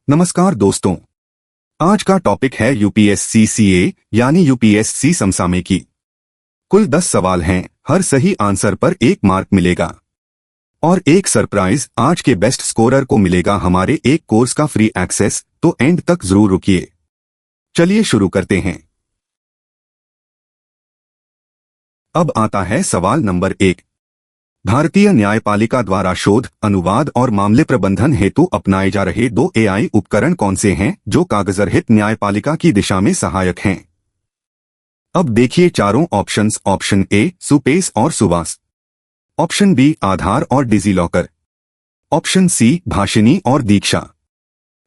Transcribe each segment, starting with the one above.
नमस्कार दोस्तों। आज का टॉपिक है यूपीएससी सीए यानी यूपीएससी समसामयिकी। कुल 10 सवाल हैं, हर सही आंसर पर 1 मार्क मिलेगा और एक सरप्राइज आज के बेस्ट स्कोरर को मिलेगा हमारे एक कोर्स का फ्री एक्सेस, तो एंड तक जरूर रुकिए। चलिए शुरू करते हैं। अब आता है सवाल नंबर 1। भारतीय न्यायपालिका द्वारा शोध, अनुवाद और मामले प्रबंधन हेतु अपनाए जा रहे 2 एआई उपकरण कौन से हैं जो कागजरहित न्यायपालिका की दिशा में सहायक हैं? अब देखिए चारों ऑप्शंस। ऑप्शन ए सुपेस और सुवास, ऑप्शन बी आधार और डिजीलॉकर, ऑप्शन सी भाषिनी और दीक्षा,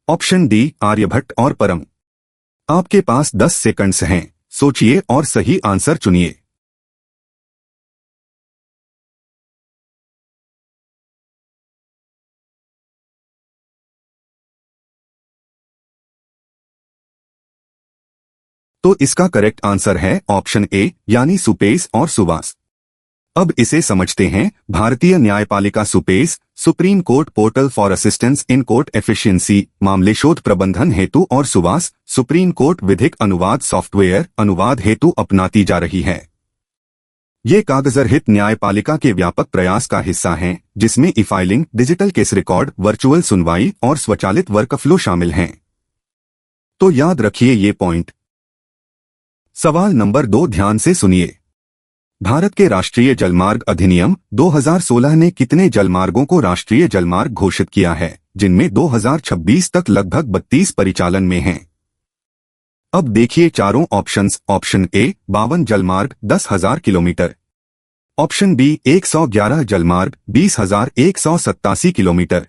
ऑप्शन डी आर्यभट्ट और परम। आपके पास 10 सेकंड्स हैं, सोचिए और सही आंसर चुनिए। तो इसका करेक्ट आंसर है ऑप्शन ए यानी सुपेस और सुवास। अब इसे समझते हैं। भारतीय न्यायपालिका SUPACE, supreme court portal for assistance in court efficiency, मामले शोध प्रबंधन हेतु, और सुवास सुप्रीम कोर्ट विधिक अनुवाद सॉफ्टवेयर अनुवाद हेतु अपनाती जा रही है। ये कागजरहित न्यायपालिका के व्यापक प्रयास का हिस्सा हैं, जिसमें ई filing, digital case record, virtual सुनवाई और स्वचालित वर्कफ्लो शामिल हैं। तो याद रखिए ये पॉइंट। सवाल नंबर 2 ध्यान से सुनिए। भारत के राष्ट्रीय जलमार्ग अधिनियम 2016 ने कितने जलमार्गों को राष्ट्रीय जलमार्ग घोषित किया है, जिनमें 2026 तक लगभग 32 परिचालन में हैं? अब देखिए चारों ऑप्शंस। ऑप्शन ए 52 जलमार्ग 10,000 किलोमीटर, ऑप्शन बी 111 जलमार्ग 20,187 किलोमीटर,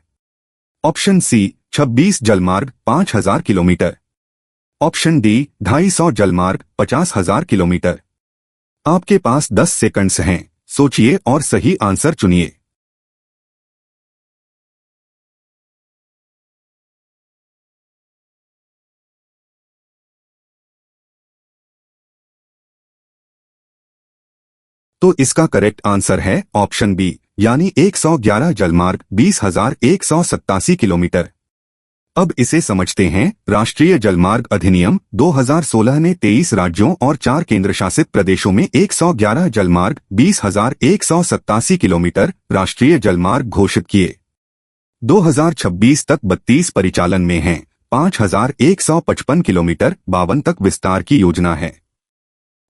ऑप्शन सी 26 जलमार्ग 5,000 किलोमीटर, ऑप्शन डी 250 जलमार्ग 50,000 किलोमीटर। आपके पास 10 सेकंड्स हैं, सोचिए और सही आंसर चुनिए। तो इसका करेक्ट आंसर है ऑप्शन बी यानी 111 जलमार्ग 20,187 किलोमीटर। अब इसे समझते हैं। राष्ट्रीय जलमार्ग अधिनियम 2016 ने 23 राज्यों और 4 केंद्रशासित प्रदेशों में 111 जलमार्ग 20,187 किलोमीटर राष्ट्रीय जलमार्ग घोषित किए। 2026 तक 32 परिचालन में हैं। 5,155 किलोमीटर 52 तक विस्तार की योजना है।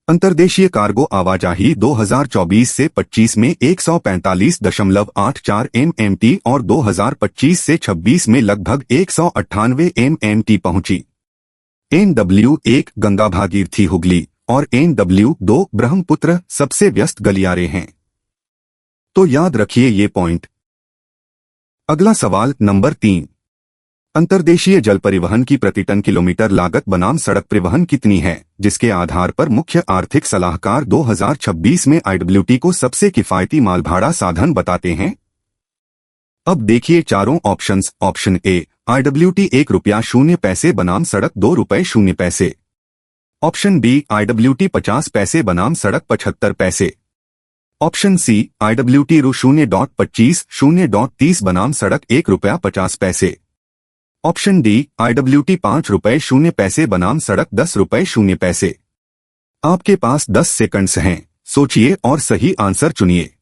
अंतर्देशीय कार्गो आवाजाही 2024 से 25 में 145.84 MMT और 2025 से 26 में लगभग 198 MMT पहुंची। NW1 गंगा भागीरथी हुगली और NW2 ब्रह्मपुत्र सबसे व्यस्त गलियारे हैं। तो याद रखिए ये पॉइंट। अगला सवाल नंबर 3। अंतर्देशीय जल परिवहन की प्रति टन किलोमीटर लागत बनाम सड़क परिवहन कितनी है, जिसके आधार पर मुख्य आर्थिक सलाहकार 2026 में आईडब्ल्यूटी को सबसे किफायती मालभाड़ा साधन बताते हैं? अब देखिए चारों ऑप्शंस। ऑप्शन ए आईडब्ल्यूटी 1 रुपया 0 पैसे बनाम सड़क 2 रुपये 0 पैसे, ऑप्शन बी आईडब्ल्यूटी 50 पैसे बनाम सड़क 75 पैसे, ऑप्शन सी आईडब्ल्यूटी रु 0.25 0.30 बनाम सड़क 1 रुपया 50 पैसे, ऑप्शन डी आईडब्ल्यूटी 5 रुपये 0 पैसे बनाम सड़क 10 रुपये 0 पैसे। आपके पास 10 सेकंड्स हैं, सोचिए और सही आंसर चुनिए।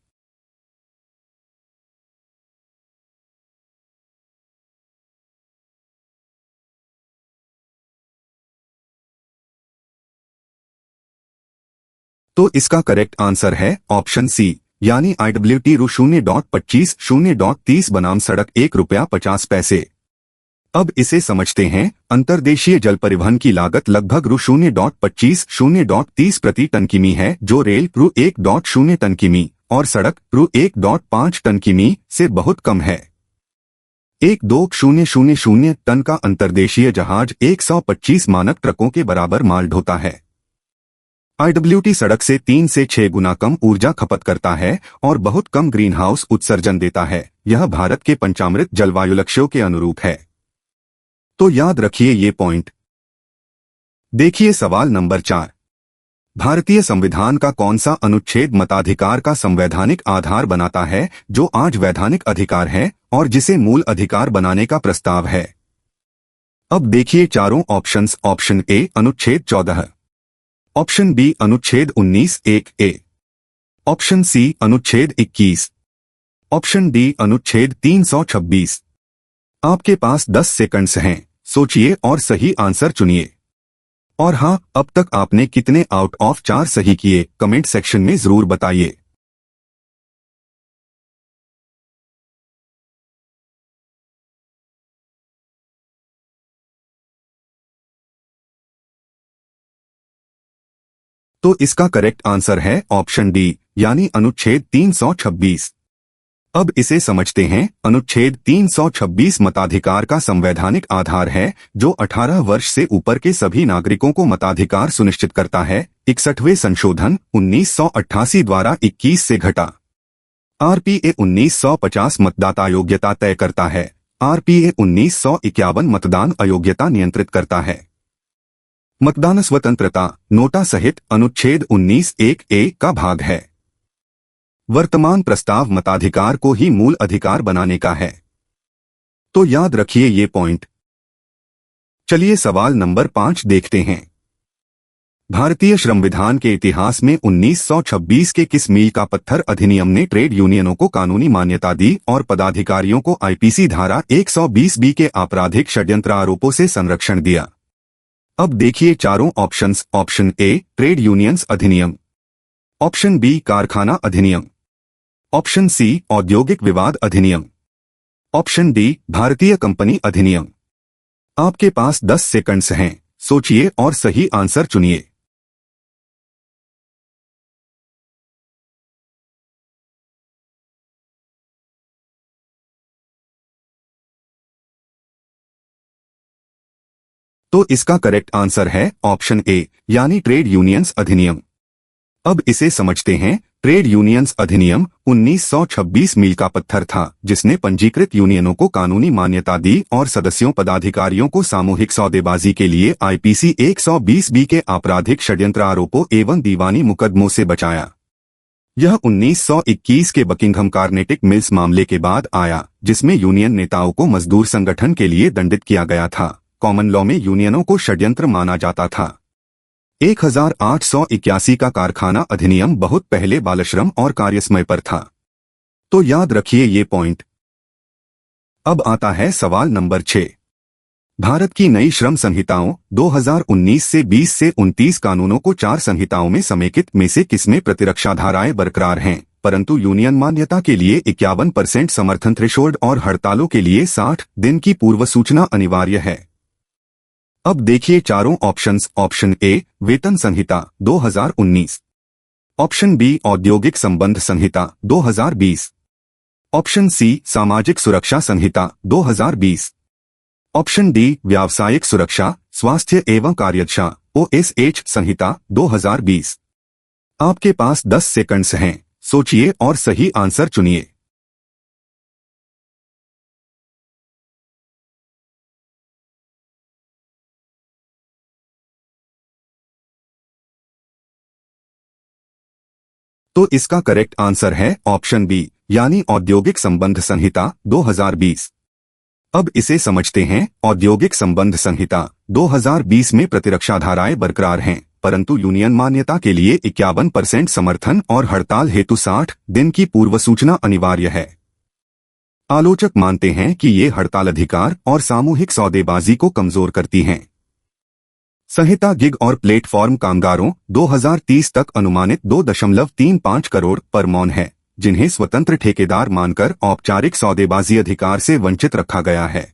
तो इसका करेक्ट आंसर है ऑप्शन सी यानी आईडब्ल्यूटी रु 0.25 0.30 बनाम सड़क 1 रुपया 50 पैसे। अब इसे समझते हैं। अंतर्देशीय जल परिवहन की लागत लगभग रु 0.25 0.30 प्रति टन किमी है, जो रेल रु 1.0 टन किमी और सड़क रु 1.5 टन किमी से बहुत कम है। 1.2000 टन का अंतर्देशीय जहाज 125 मानक ट्रकों के बराबर माल ढोता है। आईडब्ल्यूटी सड़क से 3 से 6 गुना कम ऊर्जा खपत करता है और बहुत कम ग्रीन हाउस उत्सर्जन देता है। यह भारत के पंचामृत जलवायु लक्ष्यों के अनुरूप है। तो याद रखिए ये पॉइंट। देखिए सवाल नंबर 4। भारतीय संविधान का कौन सा अनुच्छेद मताधिकार का संवैधानिक आधार बनाता है, जो आज वैधानिक अधिकार है और जिसे मूल अधिकार बनाने का प्रस्ताव है? अब देखिए चारों ऑप्शंस। ऑप्शन ए अनुच्छेद 14, ऑप्शन बी अनुच्छेद 19(1)(a), ऑप्शन सी अनुच्छेद 21, ऑप्शन डी अनुच्छेद 326। आपके पास 10 सेकंड्स हैं, सोचिए और सही आंसर चुनिए। और हाँ, अब तक आपने कितने आउट ऑफ 4 सही किए कमेंट सेक्शन में जरूर बताइए। तो इसका करेक्ट आंसर है ऑप्शन डी यानी अनुच्छेद 326। अब इसे समझते हैं। अनुच्छेद 326 मताधिकार का संवैधानिक आधार है, जो 18 वर्ष से ऊपर के सभी नागरिकों को मताधिकार सुनिश्चित करता है। 61वें संशोधन 1988 द्वारा 21 से घटा। आरपीए 1950 मतदाता योग्यता तय करता है। आरपीए 1951 मतदान अयोग्यता नियंत्रित करता है। मतदान स्वतंत्रता नोटा सहित अनुच्छेद 19(1)(a) का भाग है। वर्तमान प्रस्ताव मताधिकार को ही मूल अधिकार बनाने का है, तो याद रखिए ये पॉइंट। चलिए सवाल नंबर 5 देखते हैं। भारतीय श्रमविधान के इतिहास में 1926 के किस मील का पत्थर अधिनियम ने ट्रेड यूनियनों को कानूनी मान्यता दी और पदाधिकारियों को आईपीसी धारा 120 के आपराधिक षड्यंत्र आरोपों से संरक्षण दिया? अब देखिए चारों ऑप्शंस। ऑप्शन ए ट्रेड यूनियंस अधिनियम, ऑप्शन बी कारखाना अधिनियम, ऑप्शन सी औद्योगिक विवाद अधिनियम, ऑप्शन डी भारतीय कंपनी अधिनियम। आपके पास 10 सेकंड्स हैं, सोचिए और सही आंसर चुनिए। तो इसका करेक्ट आंसर है ऑप्शन ए यानी ट्रेड यूनियंस अधिनियम। अब इसे समझते हैं। ट्रेड यूनियंस अधिनियम 1926 मील का पत्थर था, जिसने पंजीकृत यूनियनों को कानूनी मान्यता दी और सदस्यों पदाधिकारियों को सामूहिक सौदेबाजी के लिए आईपीसी 120 के आपराधिक षड्यंत्र आरोपों एवं दीवानी मुकदमों से बचाया। यह 1921 के बकिंघम कार्नेटिक मिल्स मामले के बाद आया, जिसमें यूनियन नेताओं को मजदूर संगठन के लिए दंडित किया गया था। कॉमन लॉ में यूनियनों को षड्यंत्र माना जाता था। 1881 का कारखाना अधिनियम बहुत पहले बालश्रम और कार्यसमय पर था, तो याद रखिए ये पॉइंट। अब आता है सवाल नंबर 6। भारत की नई श्रम संहिताओं 2019 से 20 से 29 कानूनों को 4 संहिताओं में समेकित में से किसमें प्रतिरक्षा धाराएं बरकरार हैं, परंतु यूनियन मान्यता के लिए 51% समर्थन थ्रेशोल्ड और हड़तालों के लिए 60 दिन की पूर्व सूचना अनिवार्य है? अब देखिए चारों ऑप्शंस। ऑप्शन ए वेतन संहिता 2019, ऑप्शन बी औद्योगिक संबंध संहिता 2020, ऑप्शन सी सामाजिक सुरक्षा संहिता 2020, ऑप्शन डी व्यावसायिक सुरक्षा स्वास्थ्य एवं कार्यरक्षा OSH संहिता 2020। आपके पास 10 सेकंड्स हैं, सोचिए और सही आंसर चुनिए। तो इसका करेक्ट आंसर है ऑप्शन बी यानी औद्योगिक संबंध संहिता 2020। अब इसे समझते हैं। औद्योगिक संबंध संहिता 2020 में प्रतिरक्षा धाराएं बरकरार हैं, परंतु यूनियन मान्यता के लिए 51% समर्थन और हड़ताल हेतु 60 दिन की पूर्व सूचना अनिवार्य है। आलोचक मानते हैं कि ये हड़ताल अधिकार और सामूहिक सौदेबाजी को कमजोर करती हैं। संहिता गिग और प्लेटफॉर्म कामगारों 2030 तक अनुमानित 2.35 करोड़ पर मौन है, जिन्हें स्वतंत्र ठेकेदार मानकर औपचारिक सौदेबाजी अधिकार से वंचित रखा गया है।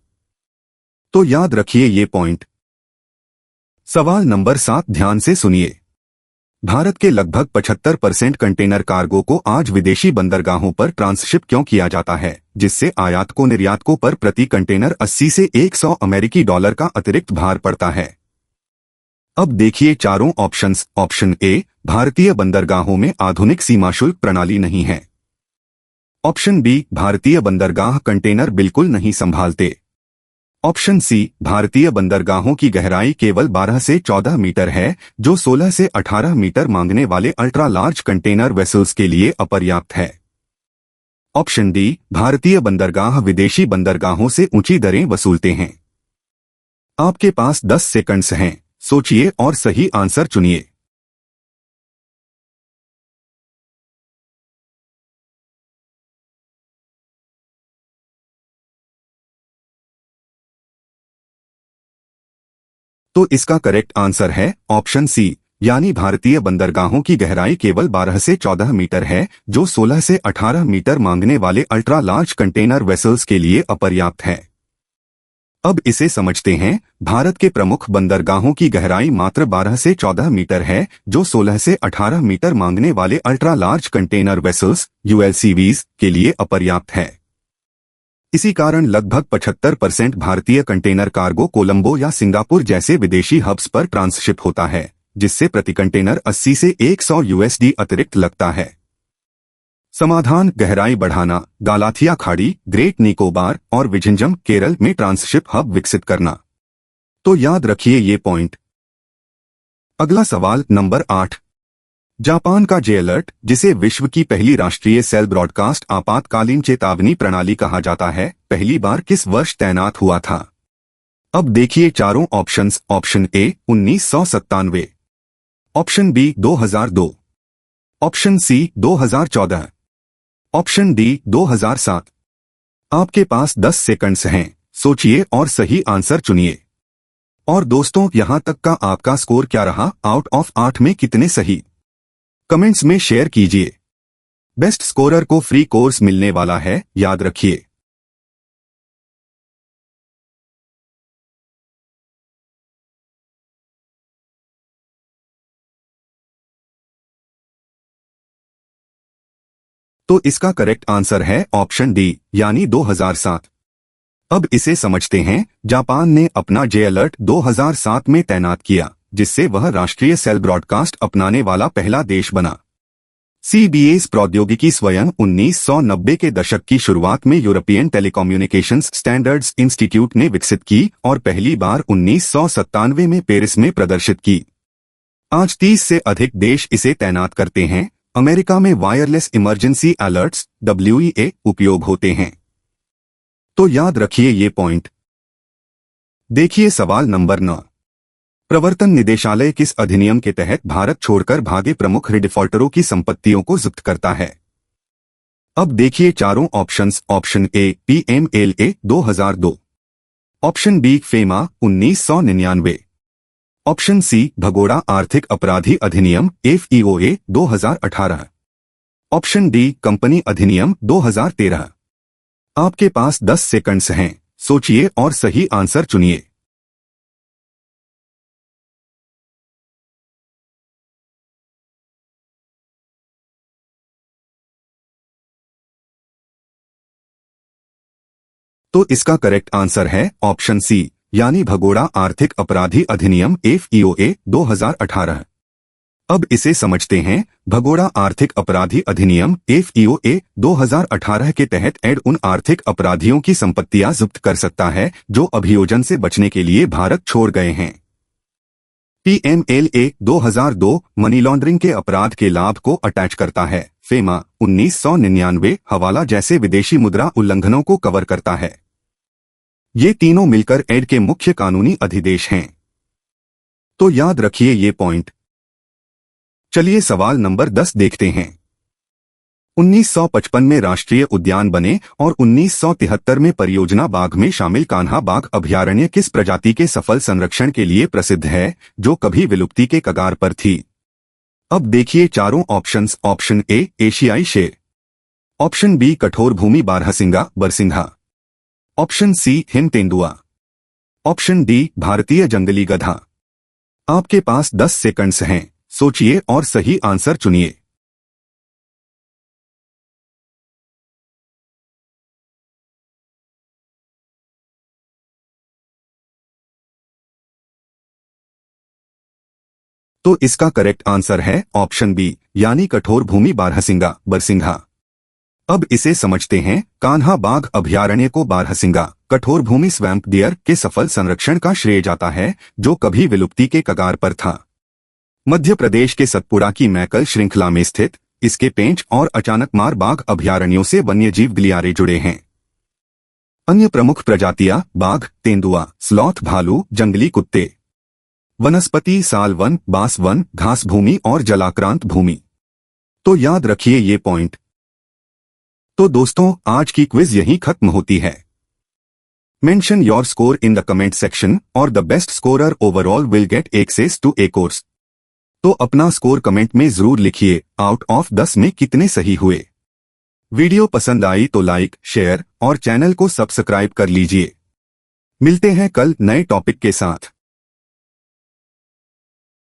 तो याद रखिए ये पॉइंट। सवाल नंबर 7 ध्यान से सुनिए। भारत के लगभग 75% कंटेनर कार्गो को आज विदेशी बंदरगाहों पर ट्रांसशिप क्यों किया जाता है, जिससे आयातकों निर्यातकों पर प्रति कंटेनर 80 से 100 अमेरिकी डॉलर का अतिरिक्त भार पड़ता है? अब देखिए चारों ऑप्शंस। ऑप्शन ए भारतीय बंदरगाहों में आधुनिक सीमा शुल्क प्रणाली नहीं है, ऑप्शन बी भारतीय बंदरगाह कंटेनर बिल्कुल नहीं संभालते, ऑप्शन सी भारतीय बंदरगाहों की गहराई केवल 12 से 14 मीटर है, जो 16 से 18 मीटर मांगने वाले अल्ट्रा लार्ज कंटेनर वेसल्स के लिए अपर्याप्त है, ऑप्शन डी भारतीय बंदरगाह विदेशी बंदरगाहों से ऊंची दरें वसूलते हैं। आपके पास 10 सेकंड्स हैं, सोचिए और सही आंसर चुनिए। तो इसका करेक्ट आंसर है ऑप्शन सी, यानी भारतीय बंदरगाहों की गहराई केवल 12 से 14 मीटर है, जो 16 से 18 मीटर मांगने वाले अल्ट्रा लार्ज कंटेनर वेसल्स के लिए अपर्याप्त है। अब इसे समझते हैं। भारत के प्रमुख बंदरगाहों की गहराई मात्र 12 से 14 मीटर है, जो 16 से 18 मीटर मांगने वाले अल्ट्रा लार्ज कंटेनर वेसल्स यूएलसीवीज के लिए अपर्याप्त है। इसी कारण लगभग 75% भारतीय कंटेनर कार्गो कोलंबो या सिंगापुर जैसे विदेशी हब्स पर ट्रांसशिप होता है, जिससे प्रति कंटेनर 80 से 100 यूएसडी अतिरिक्त लगता है। समाधान: गहराई बढ़ाना, गालाथिया खाड़ी, ग्रेट निकोबार और विझिंजम केरल में ट्रांसशिप हब विकसित करना। तो याद रखिए ये पॉइंट। अगला सवाल नंबर 8। जापान का जे अलर्ट, जिसे विश्व की पहली राष्ट्रीय सेल ब्रॉडकास्ट आपातकालीन चेतावनी प्रणाली कहा जाता है, पहली बार किस वर्ष तैनात हुआ था? अब देखिए चारों options. Option A 1997, option B 2002, option C 2014, option D 2007। आपके पास 10 सेकंड्स हैं, सोचिए और सही आंसर चुनिए। और दोस्तों, यहां तक का आपका स्कोर क्या रहा? आउट ऑफ 8 में कितने सही? कमेंट्स में शेयर कीजिए। बेस्ट स्कोरर को फ्री कोर्स मिलने वाला है, याद रखिए। तो इसका करेक्ट आंसर है ऑप्शन डी, यानी 2007। अब इसे समझते हैं। जापान ने अपना जे अलर्ट 2007 में तैनात किया, जिससे वह राष्ट्रीय सेल ब्रॉडकास्ट अपनाने वाला पहला देश बना। सीबीएस प्रौद्योगिकी स्वयं 1990 के दशक की शुरुआत में यूरोपियन टेलीकम्युनिकेशंस स्टैंडर्ड्स इंस्टीट्यूट ने विकसित की और पहली बार 1997 में पेरिस में प्रदर्शित की। आज 30 से अधिक देश इसे तैनात करते हैं। अमेरिका में वायरलेस इमरजेंसी अलर्ट्स WEA उपयोग होते हैं। तो याद रखिए ये पॉइंट। देखिए सवाल नंबर 9। प्रवर्तन निदेशालय किस अधिनियम के तहत भारत छोड़कर भागे प्रमुख डिफॉल्टरों की संपत्तियों को जब्त करता है? अब देखिए चारों options. Option A PMLA 2002, option B FEMA 1999, option C भगोड़ा आर्थिक अपराधी अधिनियम FEOA 2018, ऑप्शन डी कंपनी अधिनियम 2013। आपके पास 10 सेकंड्स हैं, सोचिए और सही आंसर चुनिए। तो इसका करेक्ट आंसर है ऑप्शन सी, यानी भगोड़ा आर्थिक अपराधी अधिनियम FEOA 2018। अब इसे समझते हैं। भगोड़ा आर्थिक अपराधी अधिनियम FEOA 2018 के तहत एड उन आर्थिक अपराधियों की संपत्तियां जब्त कर सकता है जो अभियोजन से बचने के लिए भारत छोड़ गए हैं। PMLA 2002 मनी लॉन्ड्रिंग के अपराध के लाभ को अटैच करता है। फेमा 1999 हवाला जैसे विदेशी मुद्रा उल्लंघनों को कवर करता है। ये तीनों मिलकर एड के मुख्य कानूनी अधिदेश हैं। तो याद रखिए ये पॉइंट। चलिए सवाल नंबर 10 देखते हैं। 1955 में राष्ट्रीय उद्यान बने और 1973 में परियोजना बाघ में शामिल कान्हा बाघ अभयारण्य किस प्रजाति के सफल संरक्षण के लिए प्रसिद्ध है, जो कभी विलुप्ति के कगार पर थी? अब देखिए चारों ऑप्शंस। ऑप्शन ए एशियाई शेर, ऑप्शन बी कठोर भूमि बारहसिंगा बरसिंघा, ऑप्शन सी हिम तेंदुआ, ऑप्शन डी भारतीय जंगली गधा। आपके पास 10 सेकंड्स हैं, सोचिए और सही आंसर चुनिए। तो इसका करेक्ट आंसर है ऑप्शन बी, यानी कठोर भूमि बारहसिंगा बरसिंघा। अब इसे समझते हैं। कान्हा बाघ अभयारण्य को बारहसिंगा कठोर भूमि स्वैम्प डियर के सफल संरक्षण का श्रेय जाता है, जो कभी विलुप्ति के कगार पर था। मध्य प्रदेश के सतपुड़ा की मैकल श्रृंखला में स्थित इसके पेंच और अचानकमार बाघ अभयारण्यों से वन्यजीव गलियारे जुड़े हैं। अन्य प्रमुख प्रजातियां बाघ, तेंदुआ, स्लॉथ, भालू, जंगली कुत्ते। वनस्पति साल वन, बांस वन, घास भूमि और जलाक्रांत भूमि। तो याद रखिए ये पॉइंट। तो दोस्तों, आज की क्विज यहीं खत्म होती है। Mention your score in the comment section और the best scorer overall will get access to a course. तो अपना स्कोर कमेंट में जरूर लिखिए, आउट ऑफ 10 में कितने सही हुए। वीडियो पसंद आई तो लाइक, शेयर और चैनल को सब्सक्राइब कर लीजिए। मिलते हैं कल नए टॉपिक के साथ।